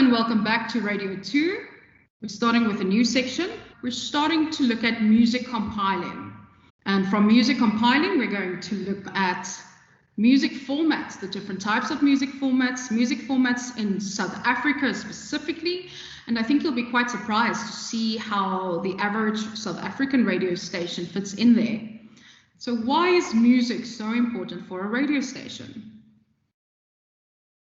and welcome back to Radio 2. We're starting with a new section. We're starting to look at music compiling. And from music compiling, we're going to look at music formats, the different types of music formats in South Africa specifically. And I think you'll be quite surprised to see how the average South African radio station fits in there. So why is music so important for a radio station?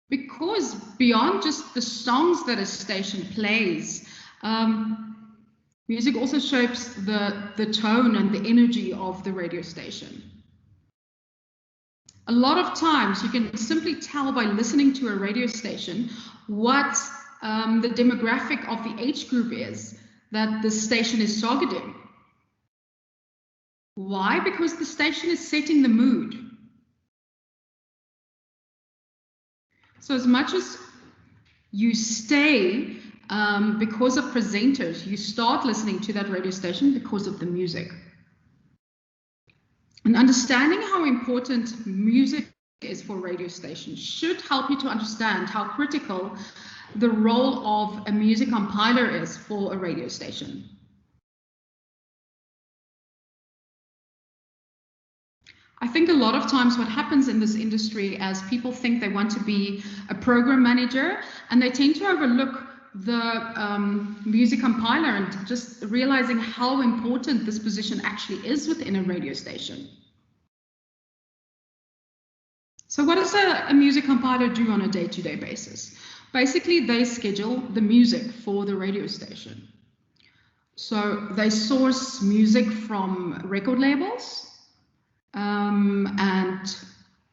Because beyond just the songs that a station plays, music also shapes the tone and the energy of the radio station. A lot of times you can simply tell by listening to a radio station what the demographic of the age group is that the station is targeting. Why? Because the station is setting the mood. So as much as you stay because of presenters, you start listening to that radio station because of the music. And understanding how important music is for radio stations should help you to understand how critical the role of a music compiler is for a radio station. I think a lot of times what happens in this industry as people think they want to be a program manager and they tend to overlook the music compiler and just realizing how important this position actually is within a radio station. So what does a music compiler do on a day-to-day basis? Basically, they schedule the music for the radio station. So they source music from record labels, and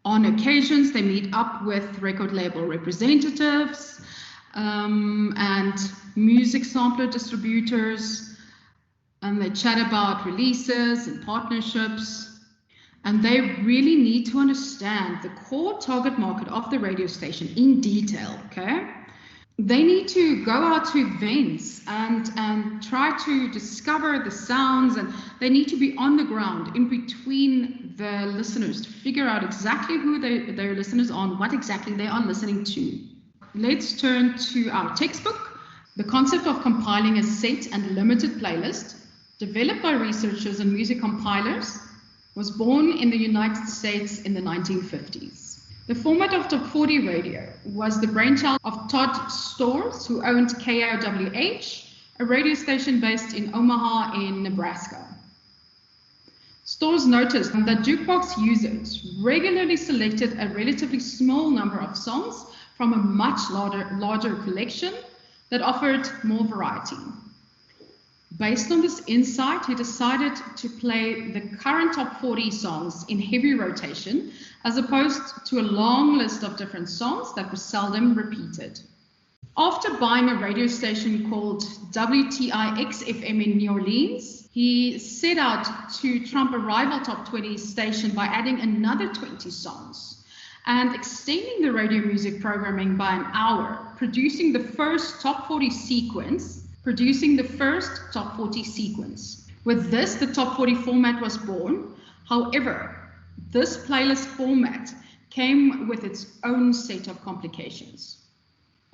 on occasions they meet up with record label representatives and music sampler distributors, and they chat about releases and partnerships, and they really need to understand the core target market of the radio station in detail. Okay, they need to go out to events and try to discover the sounds, and they need to be on the ground in between the listeners to figure out exactly who their listeners are and what exactly they are listening to. Let's turn to our textbook. The concept of compiling a set and limited playlist, developed by researchers and music compilers, was born in the United States in the 1950s. The format of Top 40 radio was the brainchild of Todd Storrs, who owned KOWH, a radio station based in Omaha in Nebraska. Storrs noticed that jukebox users regularly selected a relatively small number of songs from a much larger collection that offered more variety. Based on this insight, he decided to play the current top 40 songs in heavy rotation, as opposed to a long list of different songs that were seldom repeated. After buying a radio station called WTIX-FM in New Orleans, he set out to trump a rival top 20 station by adding another 20 songs and extending the radio music programming by an hour, producing the first top 40 sequence. With this, the top 40 format was born. However, this playlist format came with its own set of complications.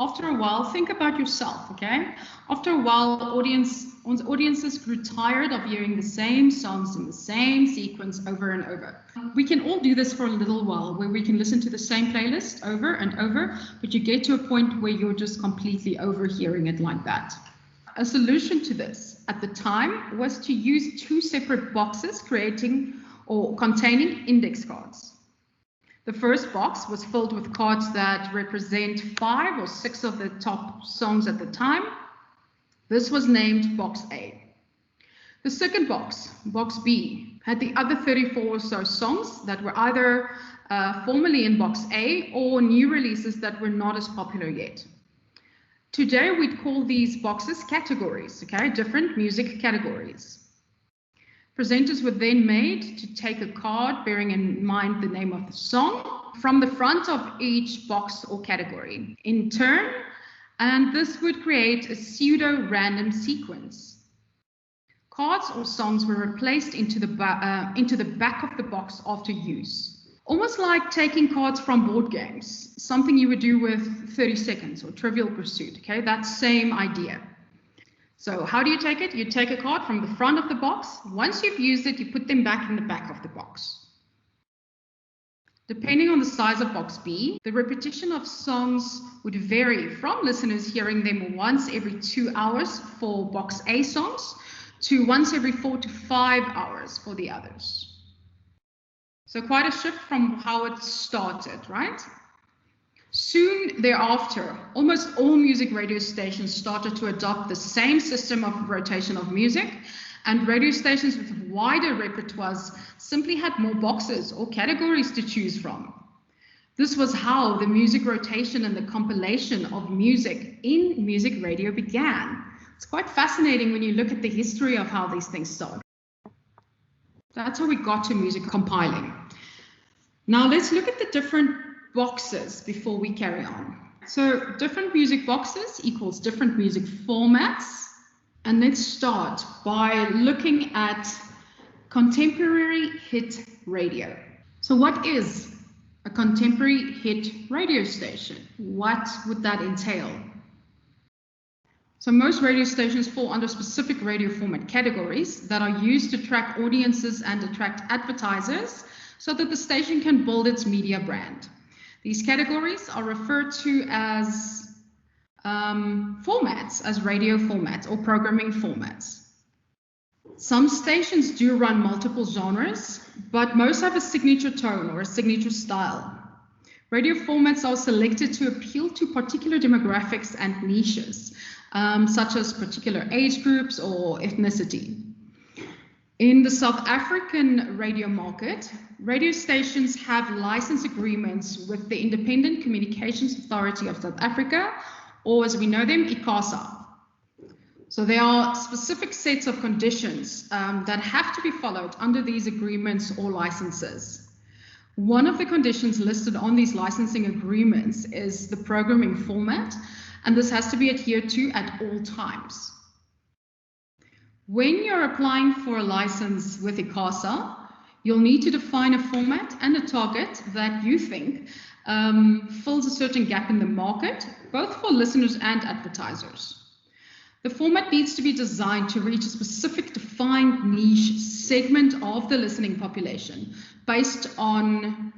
After a while, think about yourself, okay? After a while, audiences grew tired of hearing the same songs in the same sequence over and over. We can all do this for a little while, where we can listen to the same playlist over and over, but you get to a point where you're just completely overhearing it like that. A solution to this at the time was to use two separate boxes containing index cards. The first box was filled with cards that represent 5 or 6 of the top songs at the time. This was named Box A. The second box, Box B, had the other 34 or so songs that were either formerly in Box A or new releases that were not as popular yet. Today we'd call these boxes categories, okay, different music categories. Presenters were then made to take a card bearing in mind the name of the song from the front of each box or category in turn, and this would create a pseudo-random sequence. Cards or songs were replaced into the back of the box after use. Almost like taking cards from board games, something you would do with 30 seconds or Trivial Pursuit, okay? That same idea. So how do you take it? You take a card from the front of the box. Once you've used it, you put them back in the back of the box. Depending on the size of box B, the repetition of songs would vary from listeners hearing them once every 2 hours for box A songs to once every 4 to 5 hours for the others. So quite a shift from how it started, right? Soon thereafter, almost all music radio stations started to adopt the same system of rotation of music, and radio stations with wider repertoires simply had more boxes or categories to choose from. This was how the music rotation and the compilation of music in music radio began. It's quite fascinating when you look at the history of how these things started. That's how we got to music compiling. Now let's look at the different boxes before we carry on. So different music boxes equals different music formats. And let's start by looking at contemporary hit radio. So what is a contemporary hit radio station? What would that entail? So most radio stations fall under specific radio format categories that are used to track audiences and attract advertisers so that the station can build its media brand. These categories are referred to as formats, as radio formats or programming formats. Some stations do run multiple genres, but most have a signature tone or a signature style. Radio formats are selected to appeal to particular demographics and niches, such as particular age groups or ethnicity. In the South African radio market, radio stations have license agreements with the Independent Communications Authority of South Africa, or as we know them, ICASA. So there are specific sets of conditions that have to be followed under these agreements or licenses. One of the conditions listed on these licensing agreements is the programming format, and this has to be adhered to at all times. When you're applying for a license with ICASA, you'll need to define a format and a target that you think fills a certain gap in the market, both for listeners and advertisers. The format needs to be designed to reach a specific defined niche segment of the listening population based on,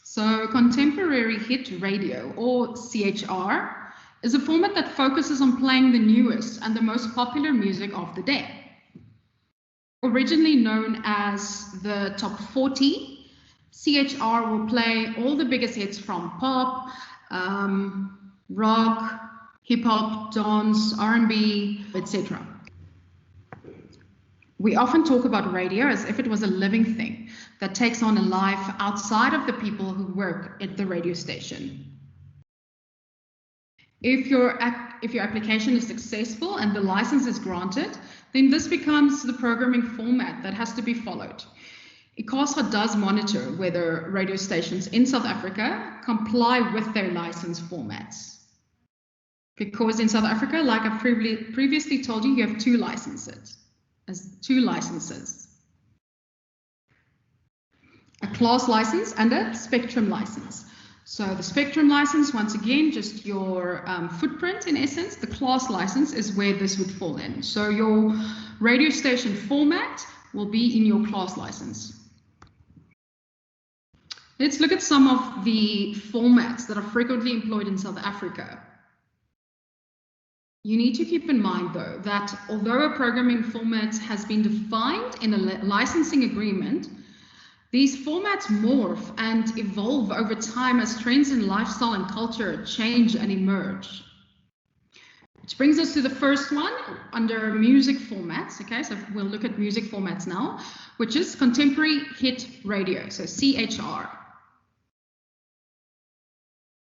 so contemporary hit radio, or CHR, is a format that focuses on playing the newest and the most popular music of the day. Originally known as the Top 40, CHR will play all the biggest hits from pop, rock, hip-hop, dance, R&B, etc. We often talk about radio as if it was a living thing that takes on a life outside of the people who work at the radio station. If your application is successful and the license is granted, then this becomes the programming format that has to be followed. ICASA does monitor whether radio stations in South Africa comply with their license formats. Because in South Africa, like I previously told you, you have two licenses. A class license and a spectrum license. So the spectrum license, once again, just your footprint in essence. The class license is where this would fall in. So your radio station format will be in your class license. Let's look at some of the formats that are frequently employed in South Africa. You need to keep in mind, though, that although a programming format has been defined in a licensing agreement, these formats morph and evolve over time as trends in lifestyle and culture change and emerge. Which brings us to the first one under music formats. Okay, so we'll look at music formats now, which is contemporary hit radio, so CHR.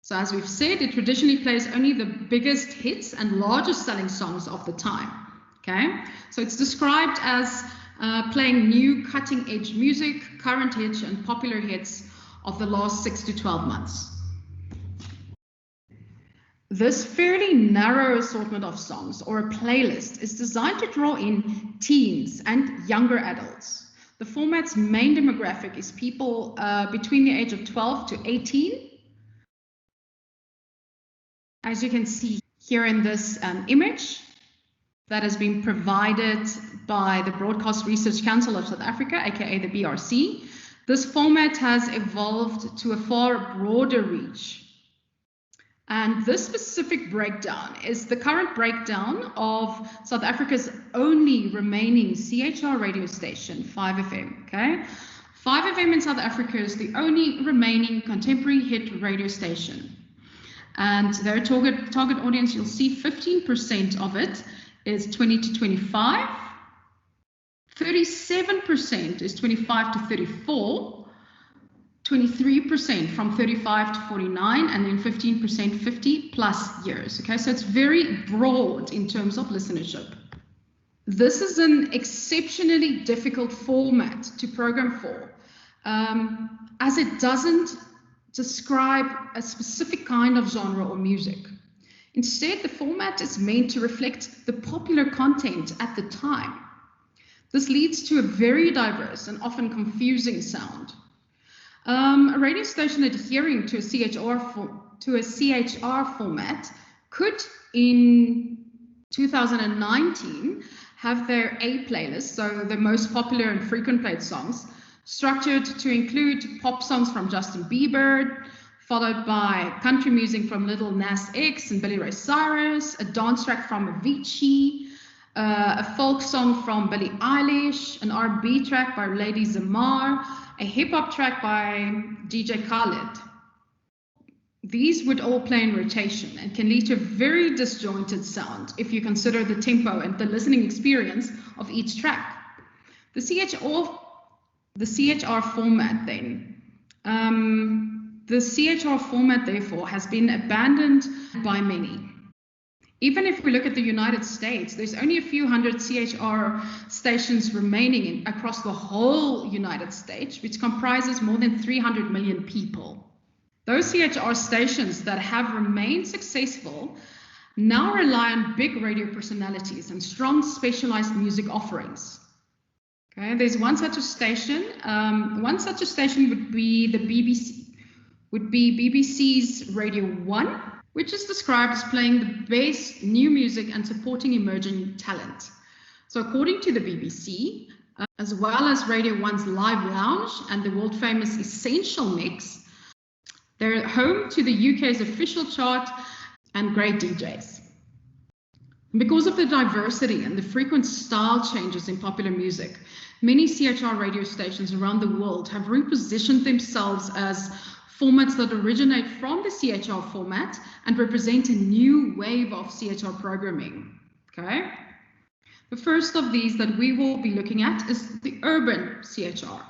So as we've said, it traditionally plays only the biggest hits and largest selling songs of the time. Okay, so it's described as playing new cutting edge music, current hits and popular hits of the last 6 to 12 months. This fairly narrow assortment of songs or a playlist is designed to draw in teens and younger adults The format's main demographic is people between the age of 12 to 18. As you can see here in this image that has been provided by the Broadcast Research Council of South Africa, aka the BRC, this format has evolved to a far broader reach. And this specific breakdown is the current breakdown of South Africa's only remaining CHR radio station, 5FM, okay? 5FM in South Africa is the only remaining contemporary hit radio station. And their target audience, you'll see 15% of it is 20 to 25, 37% is 25 to 34, 23% from 35 to 49, and then 15% 50 plus years. Okay, so it's very broad in terms of listenership. This is an exceptionally difficult format to program for, as it doesn't describe a specific kind of genre or music. Instead, the format is meant to reflect the popular content at the time. This leads to a very diverse and often confusing sound. A radio station adhering to a CHR format could, in 2019, have their A playlist, so the most popular and frequent played songs, structured to include pop songs from Justin Bieber, followed by country music from Lil Nas X and Billy Ray Cyrus, a dance track from Avicii, a folk song from Billie Eilish, an R&B track by Lady Zamar, a hip-hop track by DJ Khaled. These would all play in rotation and can lead to a very disjointed sound if you consider the tempo and the listening experience of each track. The CHR format then. The CHR format, therefore, has been abandoned by many. Even if we look at the United States, there's only a few hundred CHR stations remaining across the whole United States, which comprises more than 300 million people. Those CHR stations that have remained successful now rely on big radio personalities and strong specialized music offerings. Okay, there's one such a station. One such a station would be the BBC's Radio 1, which is described as playing the best new music and supporting emerging talent. So according to the BBC, as well as Radio 1's Live Lounge and the world famous Essential Mix, they're home to the UK's official chart and great DJs. Because of the diversity and the frequent style changes in popular music, many CHR radio stations around the world have repositioned themselves as formats that originate from the CHR format and represent a new wave of CHR programming. Okay? The first of these that we will be looking at is the urban CHR.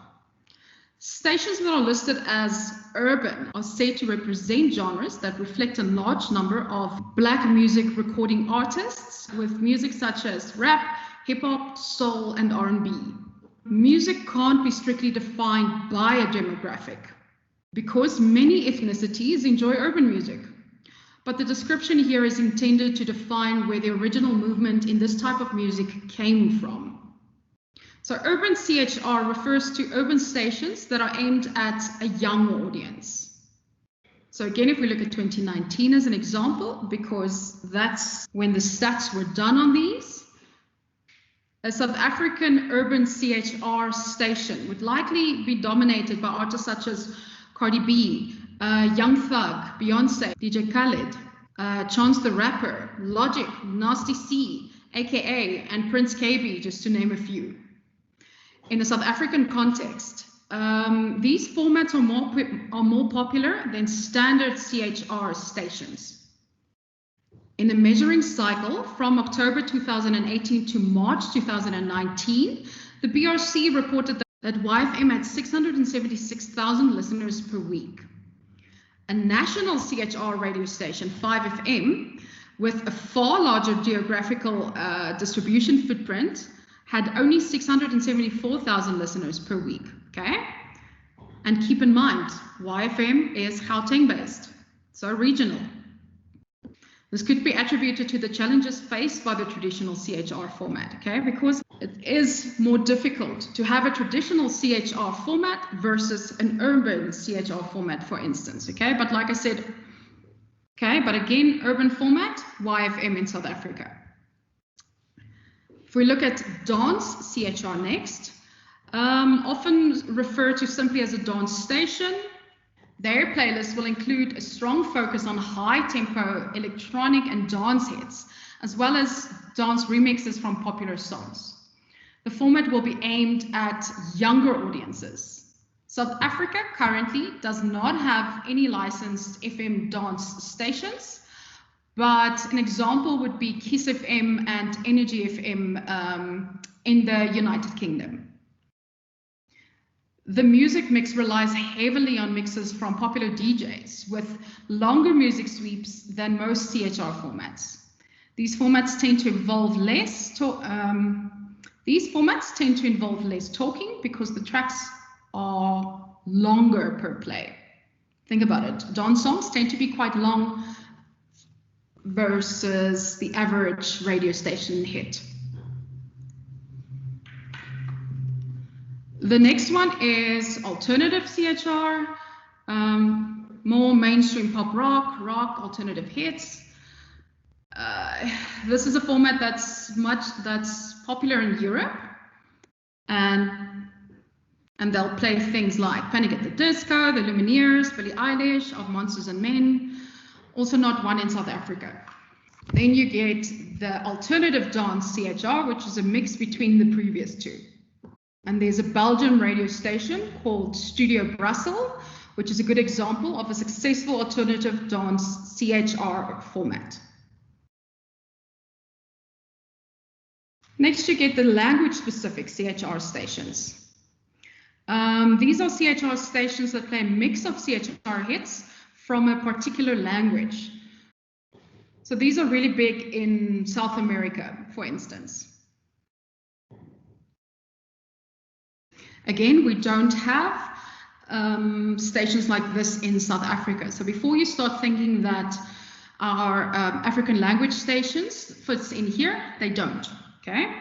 Stations that are listed as urban are said to represent genres that reflect a large number of Black music recording artists with music such as rap, hip-hop, soul, and R&B. Music can't be strictly defined by a demographic because many ethnicities enjoy urban music. But the description here is intended to define where the original movement in this type of music came from. So urban CHR refers to urban stations that are aimed at a young audience. So again, if we look at 2019 as an example, because that's when the stats were done on these, a South African urban CHR station would likely be dominated by artists such as Cardi B, Young Thug, Beyonce, DJ Khaled, Chance the Rapper, Logic, Nasty C, AKA, and Prince KB, just to name a few. In a South African context, these formats are more popular than standard CHR stations. In the measuring cycle from October 2018 to March 2019, the BRC reported that YFM had 676,000 listeners per week. A national CHR radio station, 5FM, with a far larger geographical distribution footprint, had only 674,000 listeners per week, okay? And keep in mind, YFM is Gauteng based, so regional. This could be attributed to the challenges faced by the traditional CHR format, okay? Because it is more difficult to have a traditional CHR format versus an urban CHR format, for instance, okay? But like I said, okay, but again, urban format, YFM in South Africa. If we look at dance CHR next, often referred to simply as a dance station, their playlist will include a strong focus on high-tempo electronic and dance hits, as well as dance remixes from popular songs. The format will be aimed at younger audiences. South Africa currently does not have any licensed FM dance stations, but an example would be Kiss FM and Energy FM in the United Kingdom. The music mix relies heavily on mixes from popular DJs with longer music sweeps than most CHR formats. These formats tend to involve less talking because the tracks are longer per play. Think about it. Dance songs tend to be quite long versus the average radio station hit. The next one is alternative CHR, more mainstream pop rock, alternative hits. This is a format that's popular in Europe, and they'll play things like Panic at the Disco, The Lumineers, Billie Eilish, Of Monsters and Men, also not one in South Africa. Then you get the alternative dance CHR, which is a mix between the previous two. And there's a Belgian radio station called Studio Brussels, which is a good example of a successful alternative dance CHR format. Next, you get the language-specific CHR stations. These are CHR stations that play a mix of CHR hits from a particular language. So these are really big in South America, for instance. Again, we don't have stations like this in South Africa. So before you start thinking that our African language stations fits in here, they don't, okay?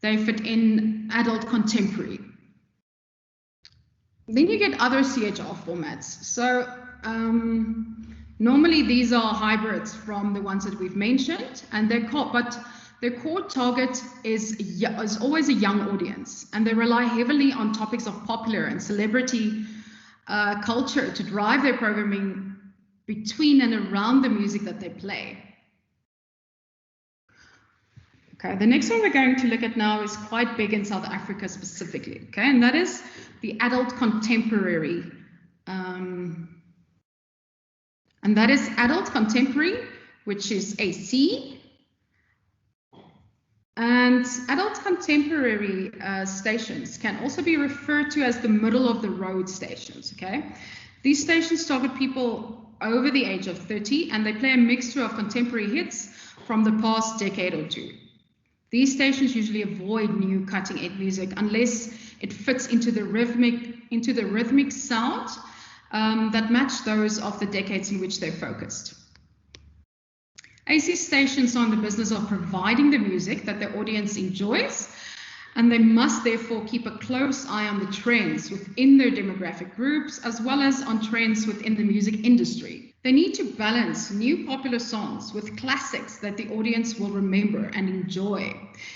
They fit in adult contemporary. Then you get other CHR formats. So normally these are hybrids from the ones that we've mentioned, and they're called, but their core target is always a young audience, and they rely heavily on topics of popular and celebrity culture to drive their programming between and around the music that they play. Okay, the next one we're going to look at now is quite big in South Africa specifically, okay, and that is the adult contemporary. And that is adult contemporary, which is AC. And adult contemporary stations can also be referred to as the middle of the road stations, okay? These stations target people over the age of 30, and they play a mixture of contemporary hits from the past decade or two. These stations usually avoid new cutting-edge music unless it fits into the rhythmic sound that match those of the decades in which they're focused. AC stations are in the business of providing the music that the audience enjoys, and they must therefore keep a close eye on the trends within their demographic groups, as well as on trends within the music industry. They need to balance new popular songs with classics that the audience will remember and enjoy.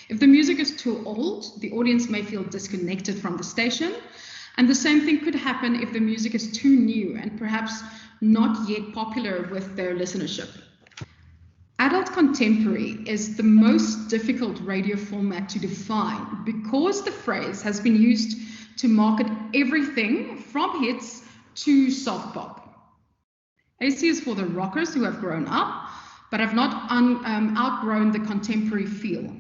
If the music is too old, the audience may feel disconnected from the station, and the same thing could happen if the music is too new and perhaps not yet popular with their listenership. Adult contemporary is the most difficult radio format to define because the phrase has been used to market everything from hits to soft pop. AC is for the rockers who have grown up but have not outgrown the contemporary feel.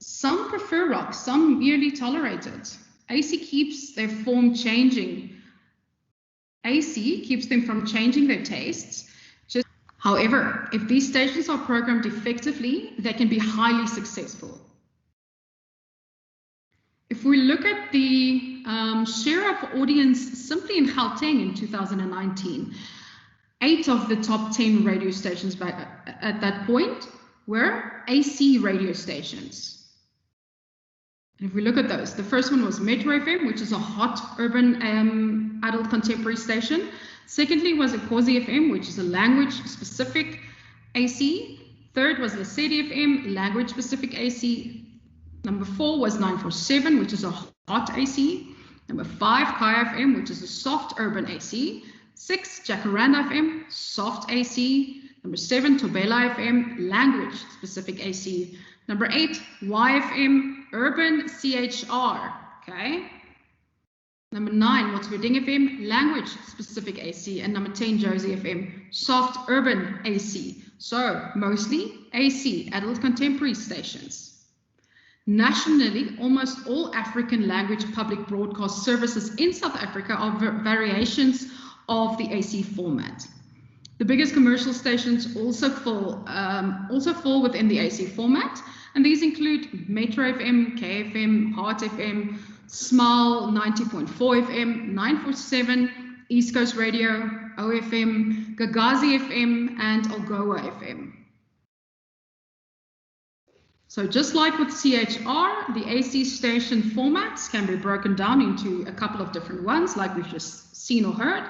Some prefer rock, some merely tolerate it. AC keeps their form changing. AC keeps them from changing their tastes. However, if these stations are programmed effectively, they can be highly successful. If we look at the share of audience simply in Gauteng in 2019, 8 of the top 10 radio stations back at that point were AC radio stations. And if we look at those, the first one was Metro FM, which is a hot urban adult contemporary station. Secondly was Kosi FM, which is a language-specific AC. Third was Lesedi FM, language-specific AC. Number 4 was 947, which is a hot AC. Number 5, Kaya FM, which is a soft urban AC. 6, Jacaranda FM, soft AC. Number 7, Tobela FM, language-specific AC. Number 8, YFM, urban CHR, okay? Number 9, Motsweding FM, language-specific AC. And number 10, Josie FM, soft urban AC. So, mostly AC, adult contemporary stations. Nationally, almost all African language public broadcast services in South Africa are variations of the AC format. The biggest commercial stations also fall within the AC format, and these include Metro FM, KFM, Heart FM, Smile 90.4 FM, 947, East Coast Radio, OFM, Gagazi FM, and Algoa FM. So just like with CHR, the AC station formats can be broken down into a couple of different ones, like we've just seen or heard.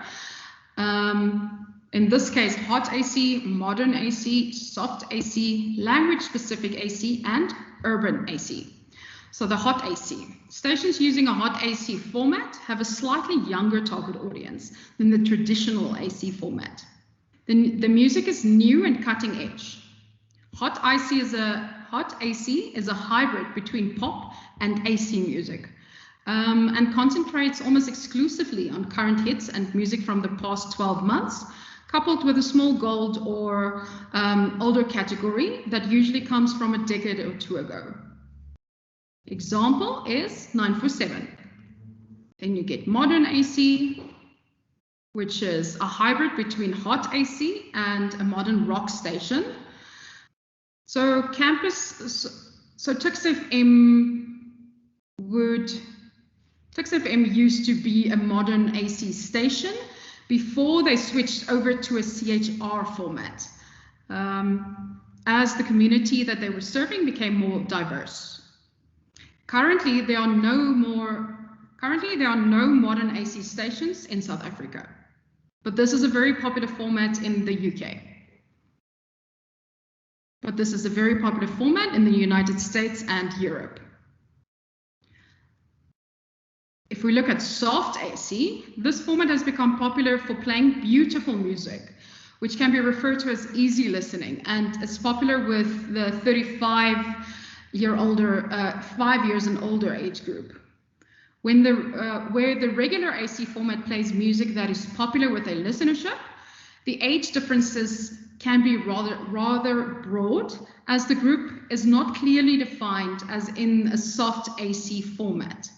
In this case, hot AC, modern AC, soft AC, language-specific AC, and urban AC. So the hot AC. Stations using a hot AC format have a slightly younger target audience than the traditional AC format. The music is new and cutting edge. Hot AC is a hybrid between pop and AC music, and concentrates almost exclusively on current hits and music from the past 12 months, coupled with a small gold or older category that usually comes from a decade or two ago. Example is 947. Then you get modern AC, which is a hybrid between hot AC and a modern rock station. So Tux FM used to be a modern AC station before they switched over to a CHR format, as the community that they were serving became more diverse. Currently, there are no modern AC stations in South Africa, but this is a very popular format in the UK. But this is a very popular format in the United States and Europe. If we look at soft AC, this format has become popular for playing beautiful music, which can be referred to as easy listening, and is popular with the 5 years and older age group. Where the regular AC format plays music that is popular with a listenership, the age differences can be rather broad, as the group is not clearly defined as in a soft AC format.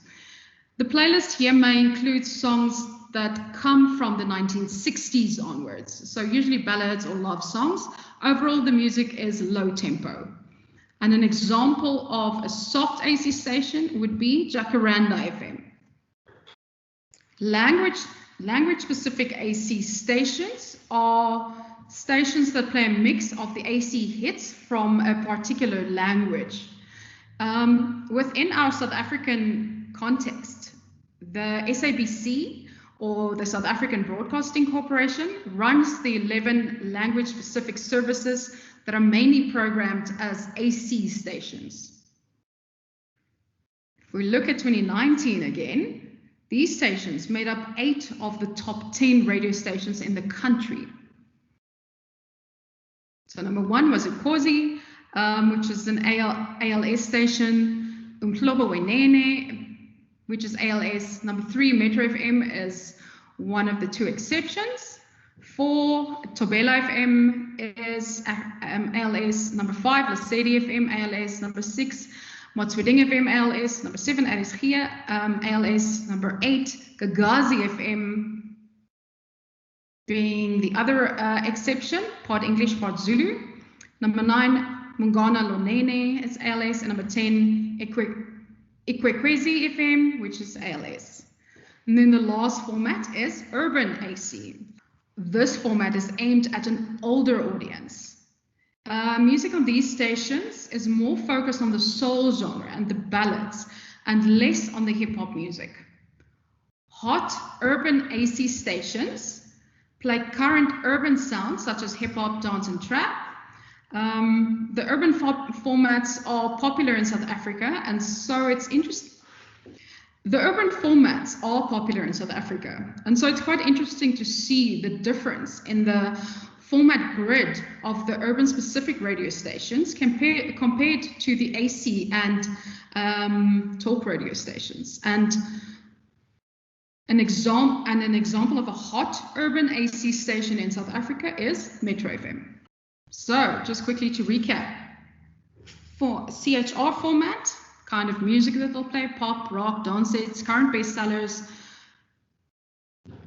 The playlist here may include songs that come from the 1960s onwards, so usually ballads or love songs. Overall, the music is low tempo. And an example of a soft AC station would be Jacaranda FM. Language-specific AC stations are stations that play a mix of the AC hits from a particular language. Within our South African context, the SABC, or the South African Broadcasting Corporation, runs the 11 language-specific services that are mainly programmed as AC stations. If we look at 2019 again, these stations made up 8 of the top 10 radio stations in the country. So number 1 was Kosi, which is an ALS station. Umhlobo Wenene, which is ALS. Number 3, Metro FM, is one of the 2 exceptions. 4, Tobela FM is ALS. Number 5, Lesedi FM, ALS. Number 6, Motsweding FM, ALS. Number 7, RSG, ALS. Number 8, Gagazi FM, being the other exception, part English, part Zulu. Number 9, Mungana Lonene is ALS. And number 10, Ikwekwezi FM, which is ALS. And then the last format is urban AC. This format is aimed at an older audience. Music on these stations is more focused on the soul genre and the ballads, and less on the hip-hop music. Hot urban AC stations play current urban sounds such as hip-hop, dance, and trap. The urban formats are popular in South Africa, and so it's interesting. The urban formats are popular in South Africa, and so it's quite interesting to see the difference in the format grid of the urban specific radio stations compared to the AC and talk radio stations. And an example of a hot urban AC station in South Africa is Metro FM. So just quickly to recap, for CHR format, kind of music that they'll play, pop, rock, dance sets, current bestsellers,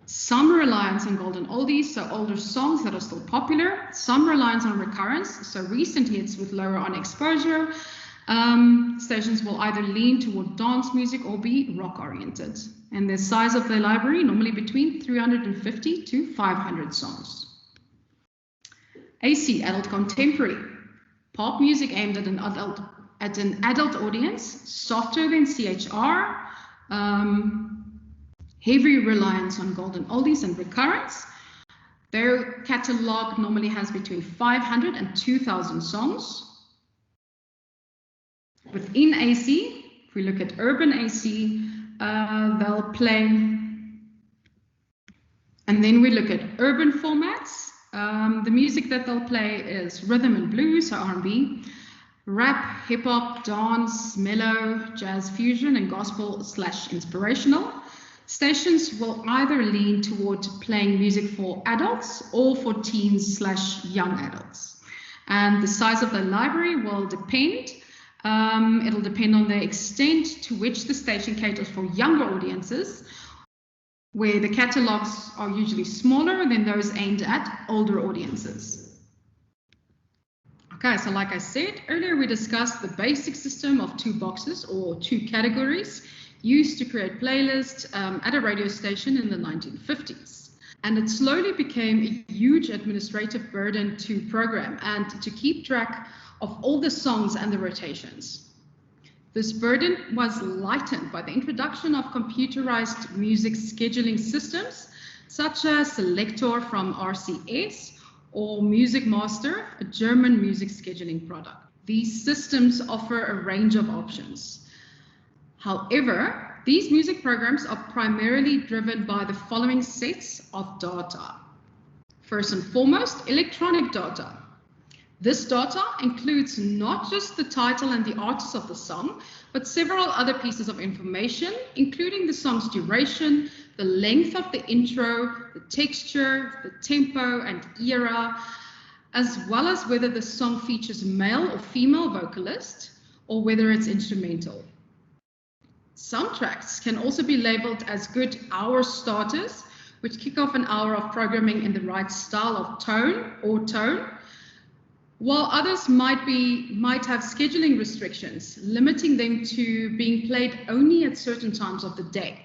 some reliance on golden oldies, so older songs that are still popular, some reliance on recurrence, so recent hits with lower on exposure. Stations will either lean toward dance music or be rock oriented. And the size of their library, normally between 350 to 500 songs. AC, adult contemporary, pop music aimed at an adult audience, softer than CHR, heavy reliance on golden oldies and recurrence. Their catalog normally has between 500 and 2,000 songs. Within AC, if we look at urban AC, they'll play, and then we look at urban formats. The music that they'll play is rhythm and blues, so R&B, rap, hip hop, dance, mellow, jazz fusion, and gospel/inspirational. Stations will either lean toward playing music for adults or for teens/young adults. And the size of the library will depend. It'll depend on the extent to which the station caters for younger audiences, where the catalogs are usually smaller than those aimed at older audiences. Okay, so like I said earlier, we discussed the basic system of two boxes or two categories used to create playlists at a radio station in the 1950s. And it slowly became a huge administrative burden to program and to keep track of all the songs and the rotations. This burden was lightened by the introduction of computerized music scheduling systems, such as Selector from RCS or Music Master, a German music scheduling product. These systems offer a range of options. However, these music programs are primarily driven by the following sets of data. First and foremost, electronic data. This data includes not just the title and the artist of the song, but several other pieces of information, including the song's duration, the length of the intro, the texture, the tempo and era, as well as whether the song features male or female vocalist, or whether it's instrumental. Some tracks can also be labeled as good hour starters, which kick off an hour of programming in the right style of tone, while others might have scheduling restrictions, limiting them to being played only at certain times of the day.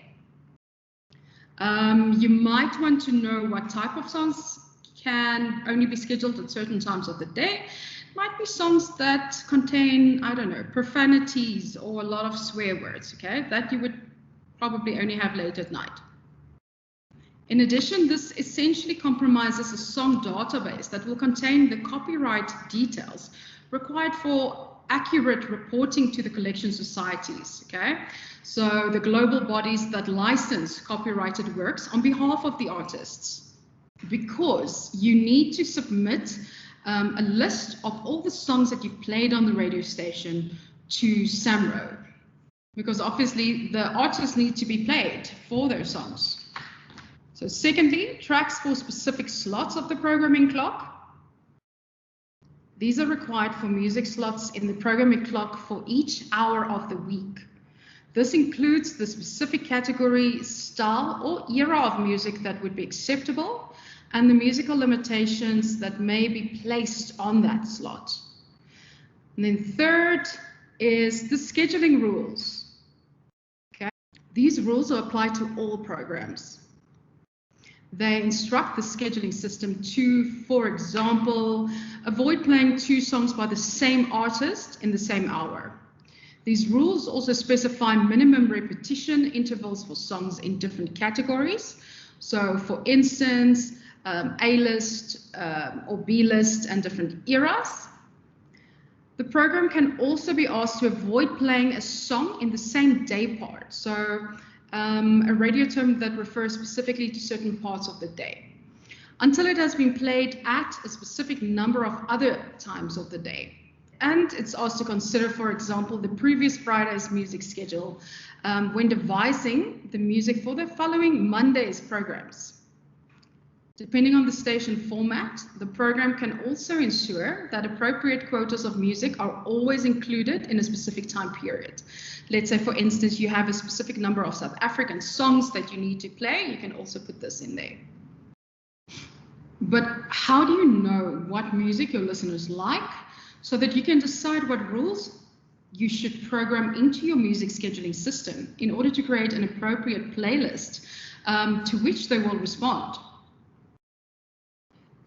You might want to know what type of songs can only be scheduled at certain times of the day. It might be songs that contain, I don't know, profanities or a lot of swear words, okay? That you would probably only have late at night. In addition, this essentially compromises a song database that will contain the copyright details required for accurate reporting to the collection societies, okay? So the global bodies that license copyrighted works on behalf of the artists, because you need to submit a list of all the songs that you've played on the radio station to SAMRO, because obviously the artists need to be played for their songs. So secondly, tracks for specific slots of the programming clock. These are required for music slots in the programming clock for each hour of the week. This includes the specific category, style, or era of music that would be acceptable, and the musical limitations that may be placed on that slot. And then third is the scheduling rules. Okay. These rules are applied to all programs. They instruct the scheduling system to, for example, avoid playing two songs by the same artist in the same hour. These rules also specify minimum repetition intervals for songs in different categories. So for instance, A-list or B-list and different eras. The program can also be asked to avoid playing a song in the same day part. So a radio term that refers specifically to certain parts of the day, until it has been played at a specific number of other times of the day. And it's asked to consider, for example, the previous Friday's music schedule when devising the music for the following Monday's programs. Depending on the station format, the program can also ensure that appropriate quotas of music are always included in a specific time period. Let's say, for instance, you have a specific number of South African songs that you need to play. You can also put this in there. But how do you know what music your listeners like so that you can decide what rules you should program into your music scheduling system in order to create an appropriate playlist to which they will respond?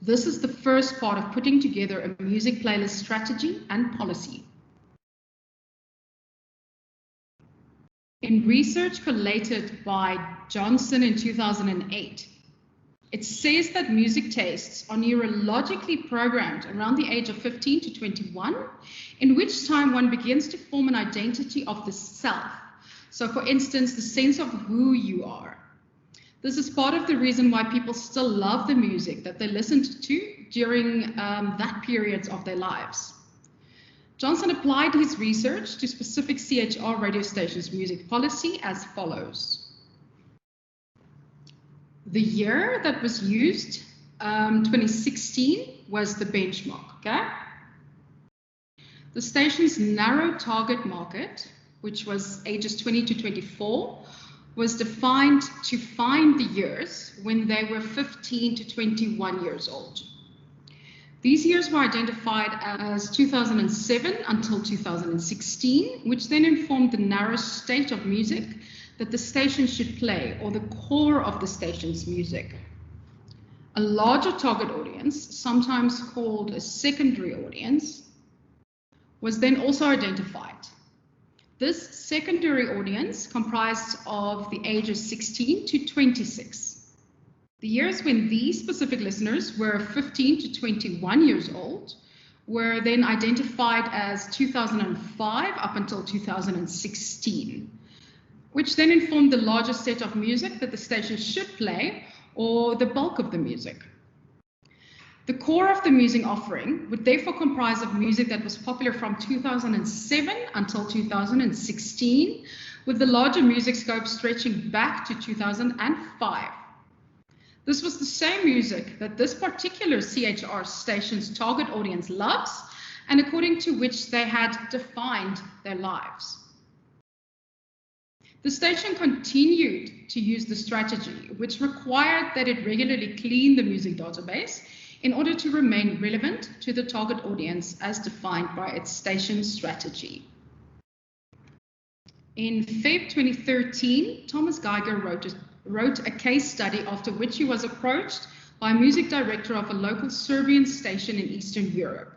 This is the first part of putting together a music playlist strategy and policy. In research collated by Johnson in 2008, it says that music tastes are neurologically programmed around the age of 15 to 21, in which time one begins to form an identity of the self. So for instance, the sense of who you are. This is part of the reason why people still love the music that they listened to during that period of their lives. Johnson applied his research to specific CHR radio stations' music policy as follows. The year that was used, 2016, was the benchmark, okay? The station's narrow target market, which was ages 20 to 24, was defined to find the years when they were 15 to 21 years old. These years were identified as 2007 until 2016, which then informed the narrow state of music that the station should play, or the core of the station's music. A larger target audience, sometimes called a secondary audience, was then also identified. This secondary audience comprised of the ages 16 to 26. The years when these specific listeners were 15 to 21 years old were then identified as 2005 up until 2016, which then informed the larger set of music that the station should play, or the bulk of the music. The core of the music offering would therefore comprise of music that was popular from 2007 until 2016, with the larger music scope stretching back to 2005. This was the same music that this particular CHR station's target audience loves, and according to which they had defined their lives. The station continued to use the strategy, which required that it regularly clean the music database in order to remain relevant to the target audience as defined by its station strategy. In Feb 2013, Thomas Geiger wrote a case study after which he was approached by a music director of a local Serbian station in Eastern Europe.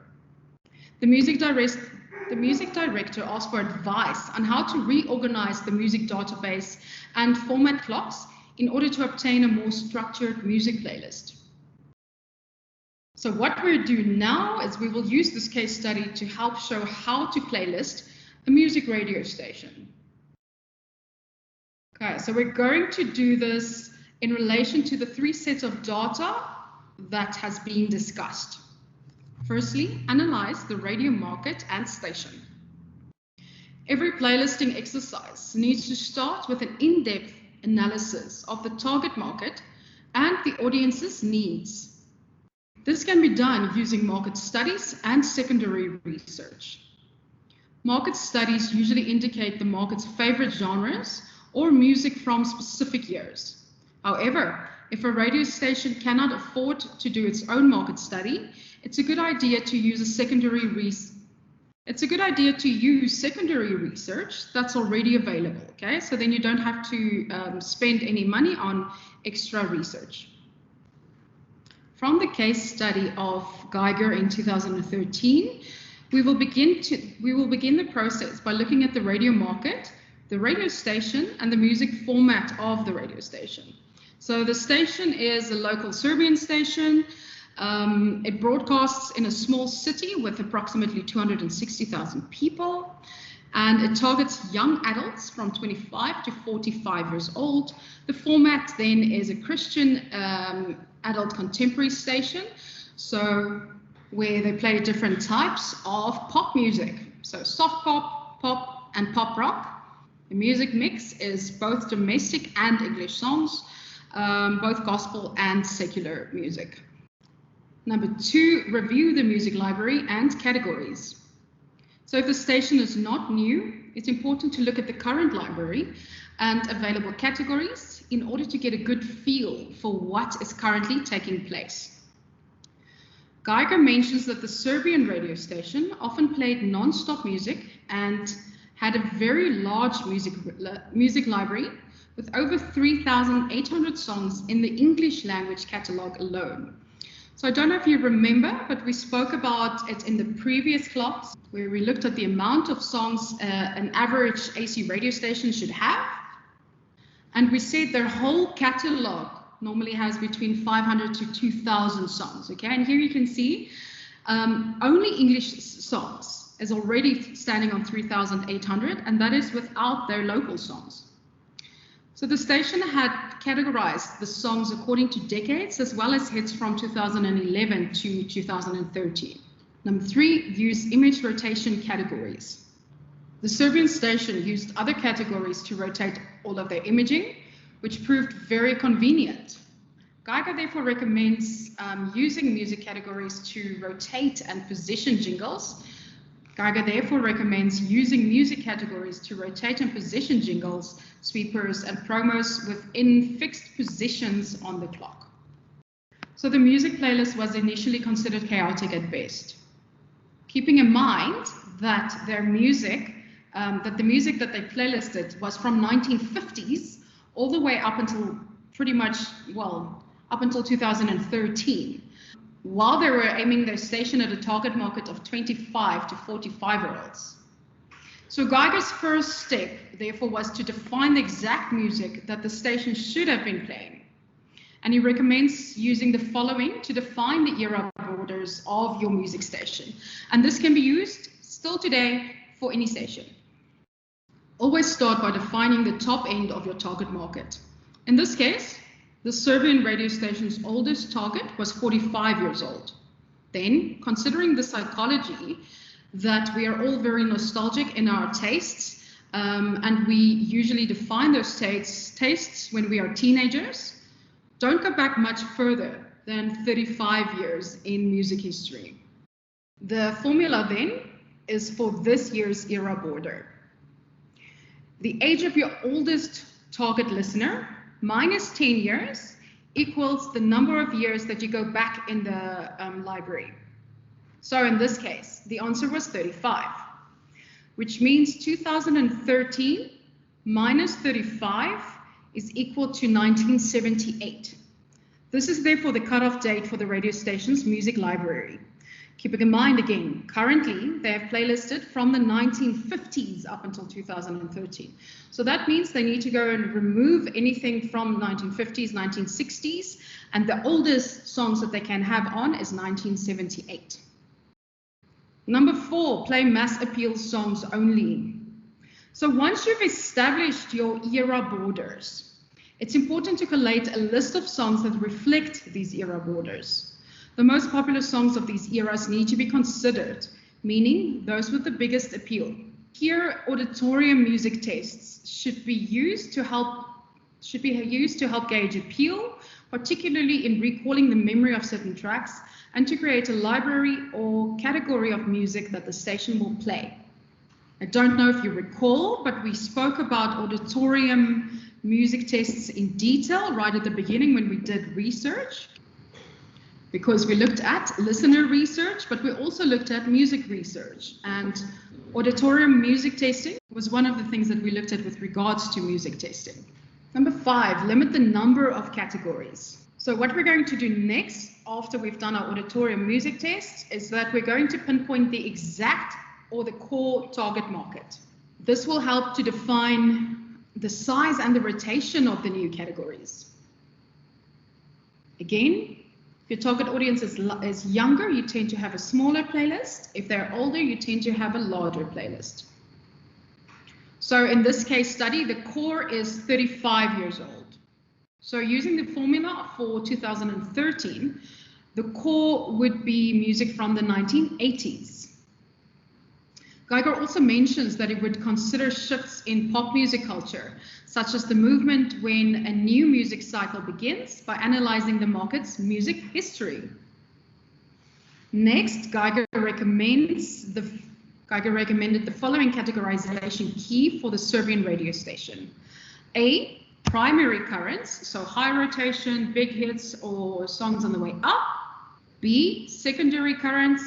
The music director asked for advice on how to reorganize the music database and format clocks in order to obtain a more structured music playlist. So what we'll do now is we will use this case study to help show how to playlist a music radio station. Okay, so we're going to do this in relation to the three sets of data that has been discussed. Firstly, analyze the radio market and station. Every playlisting exercise needs to start with an in-depth analysis of the target market and the audience's needs. This can be done using market studies and secondary research. Market studies usually indicate the market's favorite genres or music from specific years. However, if a radio station cannot afford to do its own market study, it's a good idea to use secondary research that's already available, okay? So then you don't have to spend any money on extra research. From the case study of Geiger in 2013, We will begin the process by looking at the radio market, the radio station, and the music format of the radio station. So the station is a local Serbian station. It broadcasts in a small city with approximately 260,000 people, and it targets young adults from 25 to 45 years old. The format then is a Christian adult contemporary station, so where they play different types of pop music, so soft pop, pop, and pop rock. The music mix is both domestic and English songs, both gospel and secular music. Number 2, review the music library and categories. So if the station is not new, it's important to look at the current library and available categories in order to get a good feel for what is currently taking place. Geiger mentions that the Serbian radio station often played non-stop music and had a very large music library with over 3,800 songs in the English language catalogue alone. So I don't know if you remember, but we spoke about it in the previous class where we looked at the amount of songs an average AC radio station should have. And we said their whole catalogue normally has between 500 to 2,000 songs. Okay, and here you can see only English songs is already standing on 3,800, and that is without their local songs. So the station had categorized the songs according to decades, as well as hits from 2011 to 2013. Number 3, use image rotation categories. The Serbian station used other categories to rotate all of their imaging, which proved very convenient. Geiger therefore recommends using music categories to rotate and position jingles. Geiger therefore recommends using music categories to rotate and position jingles, sweepers, and promos within fixed positions on the clock. So the music playlist was initially considered chaotic at best. Keeping in mind that their music, the music that they playlisted was from 1950s all the way up until pretty much, well, up until 2013. While they were aiming their station at a target market of 25 to 45-year-olds. So Geiger's first step, therefore, was to define the exact music that the station should have been playing. And he recommends using the following to define the era borders of your music station. And this can be used still today for any station. Always start by defining the top end of your target market. In this case, the Serbian radio station's oldest target was 45 years old. Then, considering the psychology that we are all very nostalgic in our tastes, and we usually define those tastes when we are teenagers, don't go back much further than 35 years in music history. The formula then is for this year's era border. The age of your oldest target listener minus 10 years equals the number of years that you go back in the library. So in this case, the answer was 35, which means 2013 minus 35 is equal to 1978. This is therefore the cutoff date for the radio station's music library. Keeping in mind again, currently they have playlisted from the 1950s up until 2013. So that means they need to go and remove anything from 1950s, 1960s, and the oldest songs that they can have on is 1978. Number 4, play mass appeal songs only. So once you've established your era borders, it's important to collate a list of songs that reflect these era borders. The most popular songs of these eras need to be considered, meaning those with the biggest appeal. Here, auditorium music tests should be used to help gauge appeal, particularly in recalling the memory of certain tracks and to create a library or category of music that the station will play. I don't know if you recall, but we spoke about auditorium music tests in detail right at the beginning when we did research, because we looked at listener research, but we also looked at music research, and auditorium music testing was one of the things that we looked at with regards to music testing. Number 5, limit the number of categories. So what we're going to do next, after we've done our auditorium music test, is that we're going to pinpoint the exact or the core target market. This will help to define the size and the rotation of the new categories. Again, if your target audience is younger, you tend to have a smaller playlist. If they're older, you tend to have a larger playlist. So in this case study, the core is 35 years old. So using the formula for 2013, the core would be music from the 1980s. Geiger also mentions that it would consider shifts in pop music culture, such as the movement when a new music cycle begins by analyzing the market's music history. Next, Geiger recommended the following categorization key for the Serbian radio station. A, primary currents, so high rotation, big hits, or songs on the way up. B, secondary currents,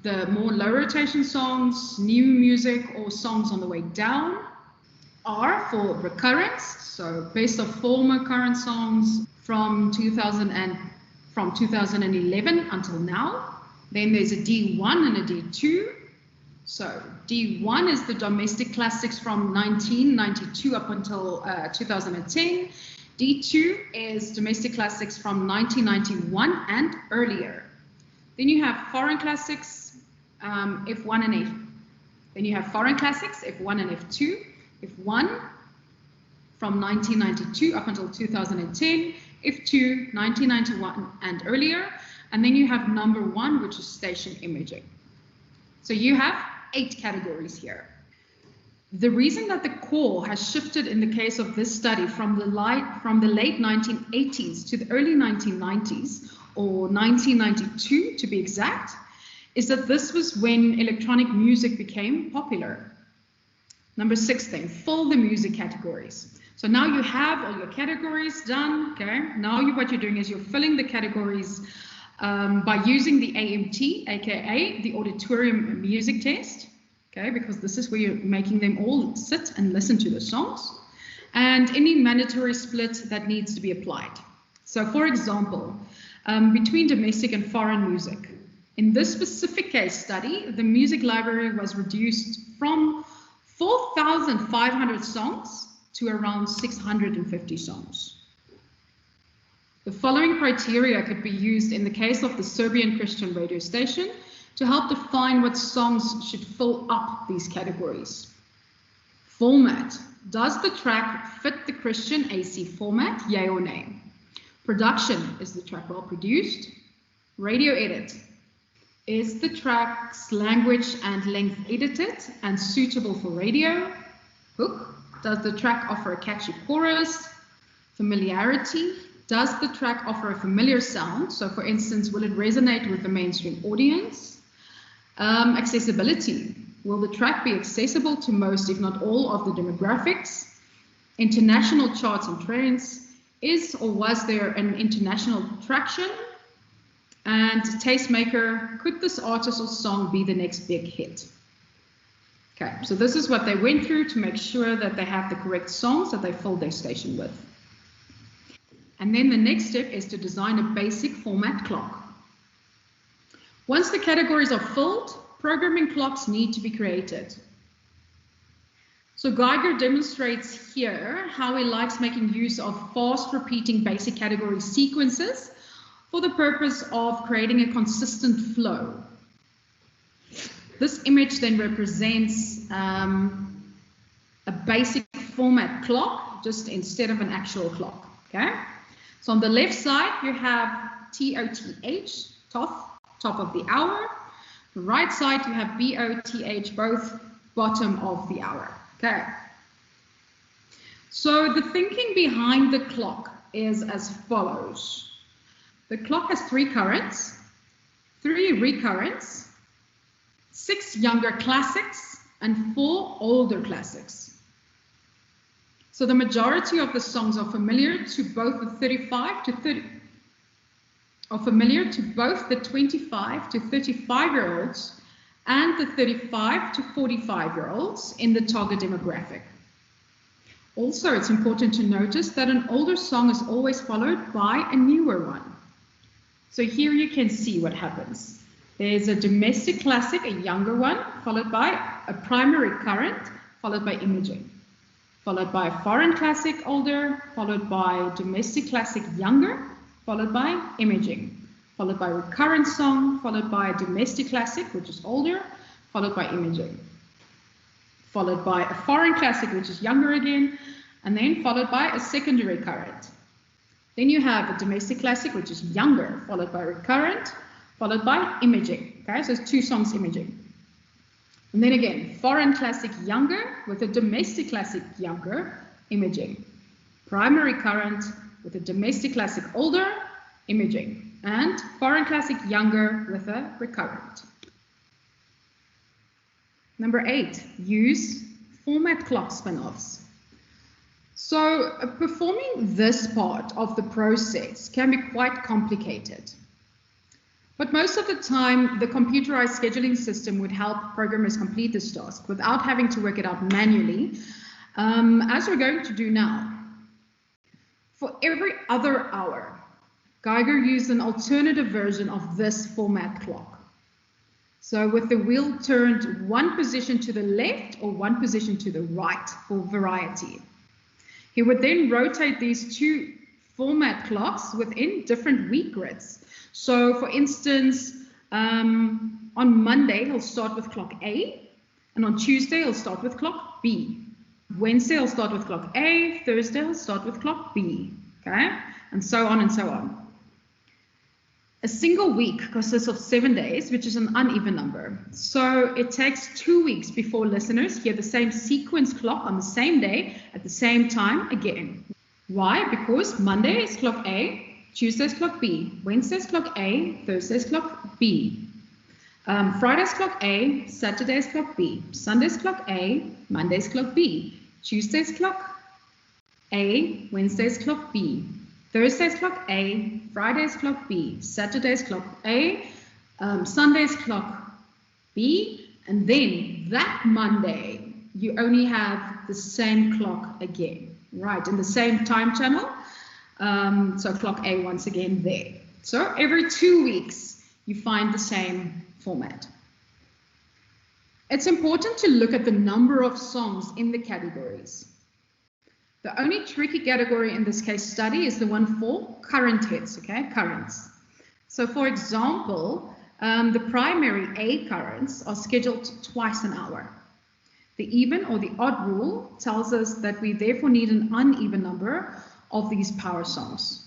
the more low rotation songs, new music, or songs on the way down. R for recurrence, so best of former current songs from 2011 until now. Then there's a D1 and a D2. So D1 is the domestic classics from 1992 up until 2010. D2 is domestic classics from 1991 and earlier. Then you have foreign classics, F1 and F. Then you have foreign classics, F1 and F2. F1 from 1992 up until 2010. F2, 1991 and earlier. And then you have number 1, which is station imaging. So you have 8 categories here. The reason that the core has shifted in the case of this study from the late 1980s to the early 1990s, or 1992 to be exact, is that this was when electronic music became popular. Number 6 then, fill the music categories. So now you have all your categories done, okay? Now what you're doing is you're filling the categories by using the AMT, aka the auditorium music test, okay, because this is where you're making them all sit and listen to the songs, and any mandatory split that needs to be applied. So for example, between domestic and foreign music. In this specific case study, the music library was reduced from 4,500 songs to around 650 songs. The following criteria could be used in the case of the Serbian Christian radio station to help define what songs should fill up these categories. Format. Does the track fit the Christian AC format, yay or nay? Production. Is the track well produced? Radio edit. Is the track's language and length edited and suitable for radio? Hook. Does the track offer a catchy chorus? Familiarity. Does the track offer a familiar sound? So for instance, will it resonate with the mainstream audience? Accessibility. Will the track be accessible to most, if not all, of the demographics? International charts and trends. Is or was there an international traction? And tastemaker, could this artist or song be the next big hit? Okay, so this is what they went through to make sure that they have the correct songs that they fill their station with. And then the next step is to design a basic format clock. Once the categories are filled, programming clocks need to be created. So Geiger demonstrates here how he likes making use of fast repeating basic category sequences for the purpose of creating a consistent flow. This image then represents a basic format clock, just instead of an actual clock, okay? So on the left side, you have TOTH, top of the hour. The right side, you have BOTH, both bottom of the hour, okay? So the thinking behind the clock is as follows. The clock has 3 currents, 3 recurrents, 6 younger classics, and 4 older classics. So the majority of the songs are familiar to both the 25 to 35-year-olds and the 35 to 45-year-olds in the target demographic. Also, it's important to notice that an older song is always followed by a newer one. So here you can see what happens. There's a domestic classic, a younger one, followed by a primary current, followed by imaging. Followed by a foreign classic, older, followed by domestic classic, younger, followed by imaging. Followed by recurrent song, followed by a domestic classic, which is older, followed by imaging. Followed by a foreign classic, which is younger again, and then followed by a secondary current. Then you have a domestic classic, which is younger, followed by recurrent, followed by imaging. Okay, so it's 2 songs imaging. And then again, foreign classic younger with a domestic classic younger, imaging. Primary current with a domestic classic older, imaging. And foreign classic younger with a recurrent. Number 8, use format clock spin-offs. So performing this part of the process can be quite complicated. But most of the time, the computerized scheduling system would help programmers complete this task without having to work it out manually, as we're going to do now. For every other hour, Geiger used an alternative version of this format clock. So with the wheel turned 1 position to the left or 1 position to the right for variety. He would then rotate these 2 format clocks within different week grids. So for instance, on Monday, he'll start with clock A, and on Tuesday, he'll start with clock B. Wednesday, he'll start with clock A, Thursday, he'll start with clock B, okay? And so on and so on. A single week consists of 7 days, which is an uneven number. So it takes 2 weeks before listeners hear the same sequence clock on the same day at the same time again. Why? Because Monday is clock A, Tuesday's clock B, Wednesday's clock A, Thursday's clock B. Friday's clock A, Saturday's clock B, Sunday's clock A, Monday's clock B, Tuesday's clock A, Wednesday's clock B, Thursday's clock A, Friday's clock B, Saturday's clock A, Sunday's clock B, and then that Monday you only have the same clock again, right, in the same time channel. So clock A once again there. So every 2 weeks you find the same format. It's important to look at the number of songs in the categories. The only tricky category in this case study is the one for current hits, okay, currents. So for example, the primary A currents are scheduled twice an hour. The even or the odd rule tells us that we therefore need an uneven number of these power songs.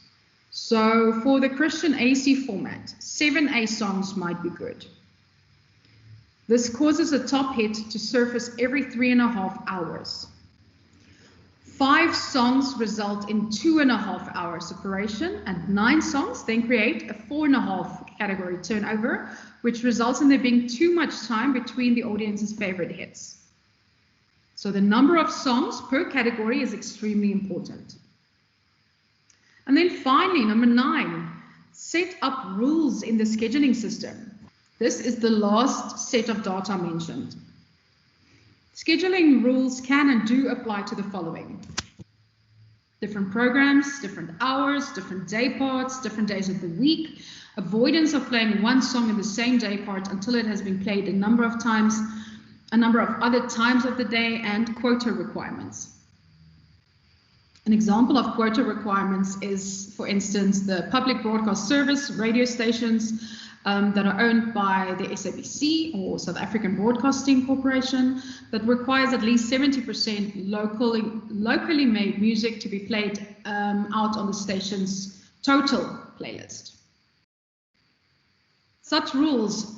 So for the Christian AC format, 7 A songs might be good. This causes a top hit to surface every 3.5 hours. 5 songs result in 2.5 hour separation, and 9 songs then create a 4.5 category turnover, which results in there being too much time between the audience's favorite hits. So the number of songs per category is extremely important. And then finally, number 9, set up rules in the scheduling system. This is the last set of data mentioned. Scheduling rules can and do apply to the following: different programs, different hours, different day parts, different days of the week, avoidance of playing one song in the same day part until it has been played a number of times, a number of other times of the day, and quota requirements. An example of quota requirements is, for instance, the public broadcast service radio stations that are owned by the SABC or South African Broadcasting Corporation that requires at least 70% locally made music to be played out on the station's total playlist. Such rules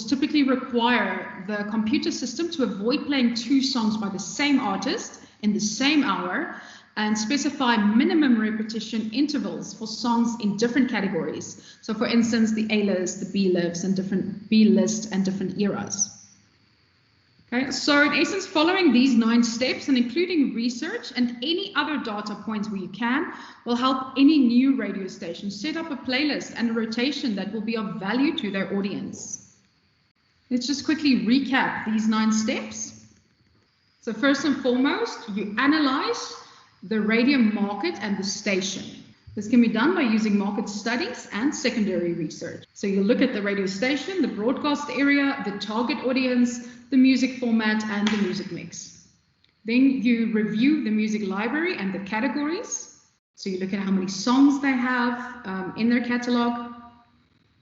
typically require the computer system to avoid playing 2 songs by the same artist in the same hour and specify minimum repetition intervals for songs in different categories. So for instance, the A-list, the B-list, and different B-list and different eras. Okay, so in essence, following these 9 steps and including research and any other data points where you can will help any new radio station set up a playlist and a rotation that will be of value to their audience. Let's just quickly recap these 9 steps. So first and foremost, you analyze the radio market and the station. This can be done by using market studies and secondary research. So you look at the radio station, the broadcast area, the target audience, the music format, and the music mix. Then you review the music library and the categories. So you look at how many songs they have in their catalog.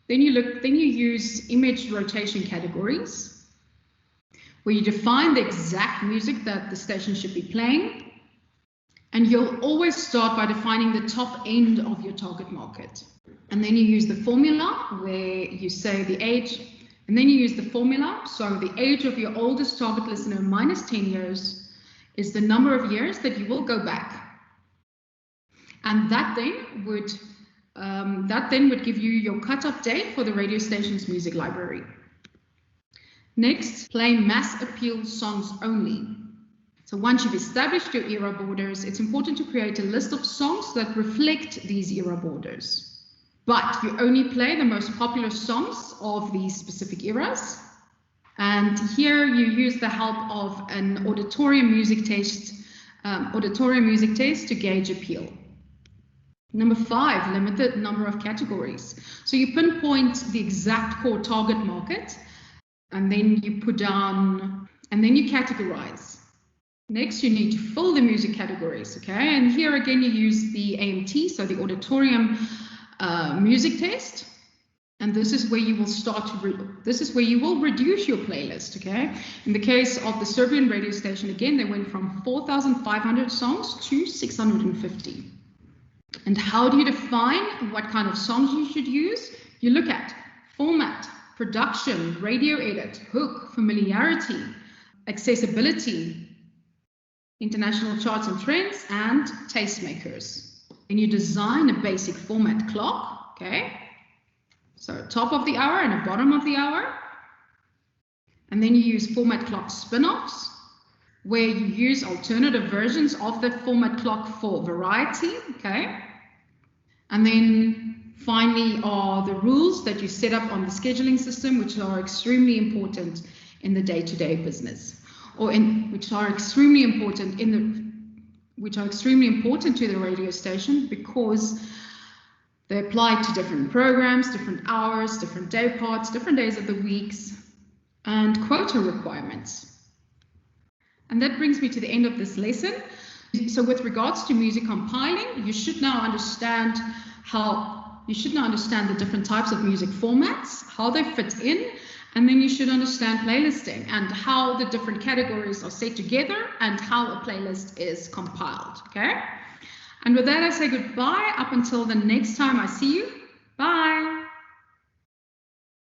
Then you use image rotation categories, where you define the exact music that the station should be playing. And you'll always start by defining the top end of your target market. And then you use the formula where you say the age, and then you use the formula. So the age of your oldest target listener minus 10 years is the number of years that you will go back. And that then would give you your cut-off date for the radio station's music library. Next, play mass appeal songs only. So once you've established your era borders, it's important to create a list of songs that reflect these era borders. But you only play the most popular songs of these specific eras. And here you use the help of an auditorium music test to gauge appeal. Number 5, limit the number of categories. So you pinpoint the exact core target market, and then you put down, and then you categorize. Next, you need to fill the music categories, okay? And here again, you use the AMT, so the auditorium music test. And this is where you will reduce your playlist, okay? In the case of the Serbian radio station, again, they went from 4,500 songs to 650. And how do you define what kind of songs you should use? You look at format, production, radio edit, hook, familiarity, accessibility, international charts and trends, and tastemakers. And you design a basic format clock, okay? So top of the hour and a bottom of the hour. And then you use format clock spin-offs, where you use alternative versions of the format clock for variety, okay? And then finally are the rules that you set up on the scheduling system, which are extremely important in the day-to-day business, which are extremely important to the radio station, because they apply to different programs, different hours, different day parts, different days of the weeks, and quota requirements. And that brings me to the end of this lesson. So with regards to music compiling, you should now understand the different types of music formats, how they fit in, and then you should understand playlisting and how the different categories are set together and how a playlist is compiled, okay? And with that, I say goodbye up until the next time I see you. Bye.